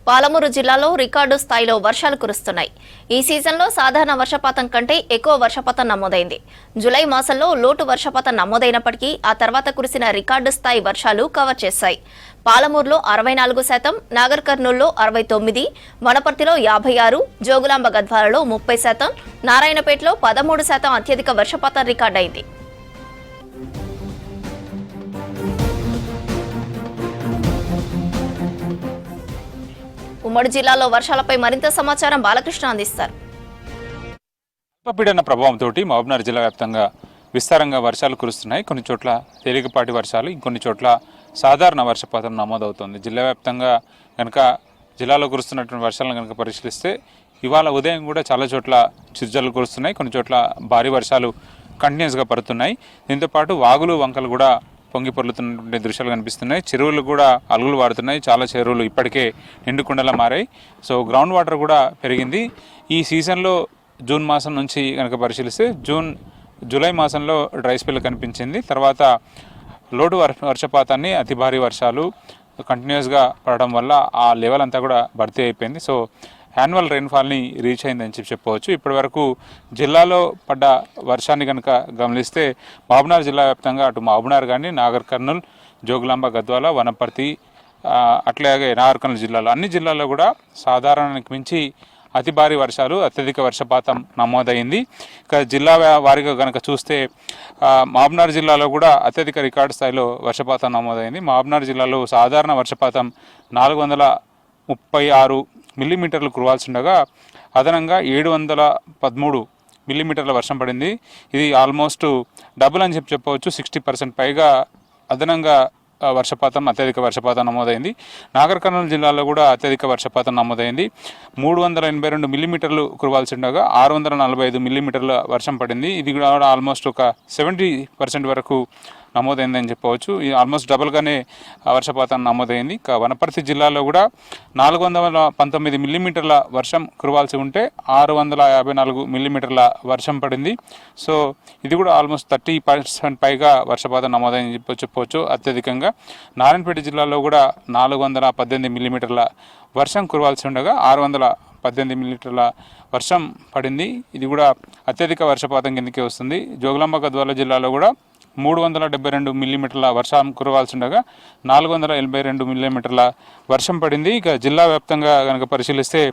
పాలమూరు జిల్లాలో రికార్డు స్థాయిలో వర్షాలు కురుస్తున్నాయి. ఈ సీజన్లో సాధారణ వర్షపాతం కంటే ఎక్కువ వర్షపాతం నమోదైంది. జూలై మాసంలో లోటు వర్షపాతం నమోదైనప్పటికీ ఆ తర్వాత కురిసిన రికార్డు స్థాయి వర్షాలు కవర్ చేశాయి. పాలమూరులో 64%, నాగర్ కర్నూలులో 69%, వనపర్తిలో 56%, జోగులాంబ గద్వాలలో 30%, నారాయణపేటలో 13% అత్యధిక వర్షపాతం రికార్డైంది. ఉమ్మడి జిల్లాలో వర్షాలపై మరింత సమాచారం బాలకృష్ణ అందిస్తారు. అల్పపీడన ప్రభావంతో మహబూబ్నగర్ జిల్లా వ్యాప్తంగా విస్తారంగా వర్షాలు కురుస్తున్నాయి. కొన్ని చోట్ల తేలికపాటి వర్షాలు, ఇంకొన్ని చోట్ల సాధారణ వర్షపాతం నమోదవుతోంది. జిల్లా వ్యాప్తంగా కనుక జిల్లాలో కురుస్తున్నటువంటి వర్షాలను కనుక పరిశీలిస్తే ఇవాళ ఉదయం కూడా చాలా చోట్ల చిరుజల్లు కురుస్తున్నాయి. కొన్ని చోట్ల భారీ వర్షాలు కంటిన్యూస్గా పడుతున్నాయి. దీంతోపాటు వాగులు వంకలు కూడా పొంగి పొర్లుతున్నటువంటి దృశ్యాలు కనిపిస్తున్నాయి. చెరువులు కూడా అలుగులు వాడుతున్నాయి. చాలా చెరువులు ఇప్పటికే నిండుకుండలా మారాయి. సో గ్రౌండ్ వాటర్ కూడా పెరిగింది. ఈ సీజన్లో జూన్ మాసం నుంచి కనుక పరిశీలిస్తే జూలై మాసంలో డ్రై స్పెల్ కనిపించింది. తర్వాత లోటు వర్షపాతాన్ని అతి భారీ వర్షాలు కంటిన్యూస్గా పడడం వల్ల ఆ లెవెల్ అంతా కూడా భర్తీ అయిపోయింది. సో యాన్యువల్ రెయిన్ఫాల్ని రీచ్ అయిందని చెప్పవచ్చు. ఇప్పటి వరకు జిల్లాలో పడ్డ వర్షాన్ని కనుక గమనిస్తే మహబూబ్నగర్ జిల్లా వ్యాప్తంగా అటు మహబూబ్నగర్ కానీ, నాగర్ కర్నూల్, జోగులాంబ గద్వాల, వనపర్తి, అట్లాగే నాగర్ కర్నూల్ జిల్లాలో అన్ని జిల్లాల్లో కూడా సాధారణానికి మించి అతి భారీ వర్షాలు, అత్యధిక వర్షపాతం నమోదైంది. ఇక జిల్లా వారీగా కనుక చూస్తే మహబూబ్నగర్ జిల్లాలో కూడా అత్యధిక రికార్డు స్థాయిలో వర్షపాతం నమోదైంది. మహబూబ్నగర్ జిల్లాలో సాధారణ వర్షపాతం 436 మిల్లీమీటర్లు కురవాల్సి ఉండగా అదనంగా 713 మిల్లీమీటర్ల వర్షం పడింది. ఇది ఆల్మోస్ట్ డబుల్ అని చెప్పవచ్చు. 60% పైగా అదనంగా అత్యధిక వర్షపాతం నమోదైంది. నాగర్ కర్నూలు జిల్లాలో కూడా అత్యధిక వర్షపాతం నమోదైంది. 382 మిల్లీమీటర్లు కురవాల్సి ఉండగా 645 మిల్లీమీటర్ల వర్షం పడింది. ఇది కూడా ఆల్మోస్ట్ ఒక 70% వరకు నమోదైందని చెప్పవచ్చు. ఆల్మోస్ట్ డబుల్గానే వర్షపాతం నమోదైంది. వనపర్తి జిల్లాలో కూడా 419 మిల్లీమీటర్ల వర్షం కురవాల్సి ఉంటే 654 మిల్లీమీటర్ల వర్షం పడింది. సో ఇది కూడా ఆల్మోస్ట్ 30% పైగా వర్షపాతం నమోదైందని చెప్పవచ్చు అత్యధికంగా. నారాయణపేట జిల్లాలో కూడా 418 మిల్లీమీటర్ల వర్షం కురవాల్సి ఉండగా 618 మిల్లీమీటర్ల వర్షం పడింది. ఇది కూడా అత్యధిక వర్షపాతం కిందకే వస్తుంది. జోగులాంబ గద్వాల జిల్లాలో కూడా 372 మిల్లీమీటర్ల వర్షం కురవాల్సి ఉండగా 482 మిల్లీమీటర్ల వర్షం పడింది. ఇక జిల్లా వ్యాప్తంగా కనుక పరిశీలిస్తే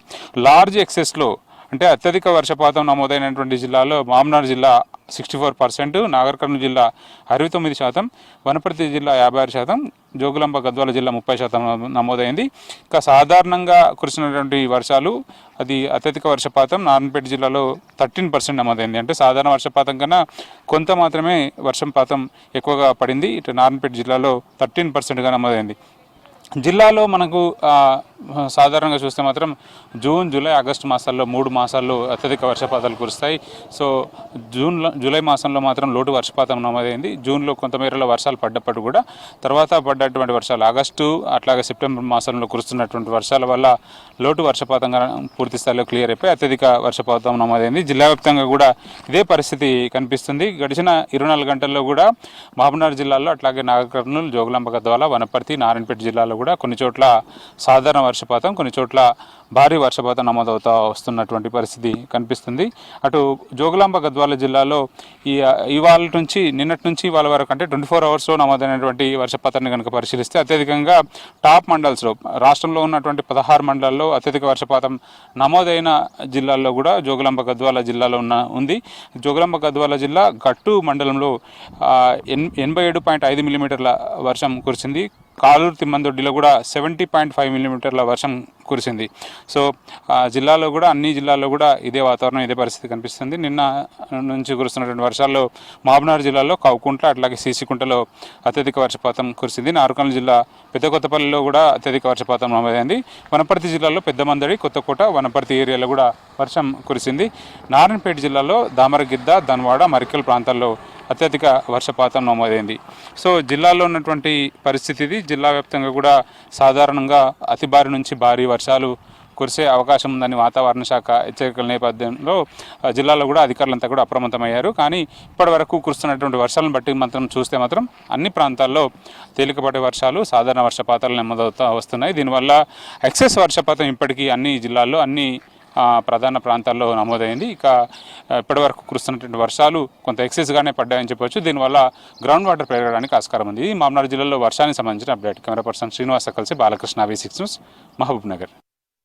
లార్జ్ ఎక్సెస్లో అంటే అత్యధిక వర్షపాతం నమోదైనటువంటి జిల్లాలో మహబూబ్నగర్ జిల్లా 64%, నాగర్ కర్నూలు జిల్లా 69%, వనపర్తి జిల్లా 56%, జోగులాంబ గద్వాల జిల్లా 30% నమోదైంది. ఇక సాధారణంగా కురిసినటువంటి వర్షాలు అది అత్యధిక వర్షపాతం నారాయణపేట జిల్లాలో 13% నమోదైంది. అంటే సాధారణ వర్షపాతం కన్నా కొంత మాత్రమే వర్షపాతం ఎక్కువగా పడింది. ఇటు నారాయణపేట జిల్లాలో 13%గా నమోదైంది. జిల్లాలో మనకు సాధారణంగా చూస్తే మాత్రం జూన్, జూలై, ఆగస్టు మాసాల్లో 3 మాసాల్లో అత్యధిక వర్షపాతాలు కురుస్తాయి. సో జూలై మాసంలో మాత్రం లోటు వర్షపాతం నమోదైంది. జూన్లో కొంతమేరలో వర్షాలు పడ్డప్పుడు కూడా తర్వాత పడ్డటువంటి వర్షాలు ఆగస్టు అట్లాగే సెప్టెంబర్ మాసంలో కురుస్తున్నటువంటి వర్షాల వల్ల లోటు వర్షపాతంగా పూర్తి స్థాయిలో క్లియర్ అయిపోయి అత్యధిక వర్షపాతం నమోదైంది. జిల్లా వ్యాప్తంగా కూడా ఇదే పరిస్థితి కనిపిస్తుంది. గడిచిన 24 గంటల్లో కూడా మహబూబ్నగర్ జిల్లాలో అట్లాగే నాగర్ కర్నూల్, జోగులాంబ గద్వాల, వనపర్తి, నారాయణపేట జిల్లాలో కూడా కొన్ని చోట్ల సాధారణ వర్షపాతం, కొన్ని చోట్ల భారీ వర్షపాతం నమోదవుతూ వస్తున్నటువంటి పరిస్థితి కనిపిస్తుంది. అటు జోగులాంబ గద్వాల జిల్లాలో ఇవాళ నుంచి నిన్నటి నుంచి ఇవాళ వరకు అంటే 24 అవర్స్లో నమోదైనటువంటి వర్షపాతాన్ని కనుక పరిశీలిస్తే అత్యధికంగా టాప్ మండల్స్లో రాష్ట్రంలో ఉన్నటువంటి 16 మండలాల్లో అత్యధిక వర్షపాతం నమోదైన జిల్లాల్లో కూడా జోగులాంబ గద్వాల జిల్లాలో ఉంది. జోగులాంబ గద్వాల జిల్లా గట్టు మండలంలో 87.5 మిల్లీమీటర్ల వర్షం కురిసింది. కాలూరు తిమ్మందొడ్డిలో కూడా 70.5 మిల్లీమీటర్ల వర్షం కురిసింది. సో జిల్లాలో కూడా అన్ని జిల్లాల్లో కూడా ఇదే వాతావరణం, ఇదే పరిస్థితి కనిపిస్తుంది. నిన్న నుంచి కురుస్తున్నటువంటి వర్షాల్లో మహబూబ్నగర్ జిల్లాలో కౌకుంట్ల అట్లాగే సీసికుంటలో అత్యధిక వర్షపాతం కురిసింది. నాగర్ జిల్లా పెద్దకొత్తపల్లిలో కూడా అత్యధిక వర్షపాతం నమోదైంది. వనపర్తి జిల్లాలో పెద్దమందడి, కొత్తకోట, వనపర్తి ఏరియాలో కూడా వర్షం కురిసింది. నారాయణపేట జిల్లాలో దామరగిద్ద, ధన్వాడ, మరికల్ ప్రాంతాల్లో అత్యధిక వర్షపాతం నమోదైంది. సో జిల్లాలో ఉన్నటువంటి పరిస్థితి ఇది. జిల్లా వ్యాప్తంగా కూడా సాధారణంగా అతి భారీ నుంచి భారీ వర్షాలు కురిసే అవకాశం ఉందని వాతావరణ శాఖ హెచ్చరికల నేపథ్యంలో జిల్లాలో కూడా అధికారులంతా కూడా అప్రమత్తమయ్యారు. కానీ ఇప్పటి వరకు కురుస్తున్నటువంటి వర్షాలను బట్టి మాత్రం చూస్తే మాత్రం అన్ని ప్రాంతాల్లో తేలికపాటి వర్షాలు, సాధారణ వర్షపాతాలు నమోదవుతూ వస్తున్నాయి. దీనివల్ల ఎక్సెస్ వర్షపాతం ఇప్పటికీ అన్ని జిల్లాల్లో అన్ని ప్రధాన ప్రాంతాల్లో నమోదైంది. ఇక ఇప్పటివరకు కురుస్తున్నటువంటి వర్షాలు కొంత ఎక్సెస్గానే పడ్డాయని చెప్పవచ్చు. దీనివల్ల గ్రౌండ్ వాటర్ పెరగడానికి ఆస్కారం ఉంది. మామనాడు జిల్లాలో వర్షానికి సంబంధించిన అప్డేట్. కెమెరా పర్సన్ శ్రీనివాస కలిసి బాలకృష్ణ, V6 న్యూస్, మహబూబ్ నగర్.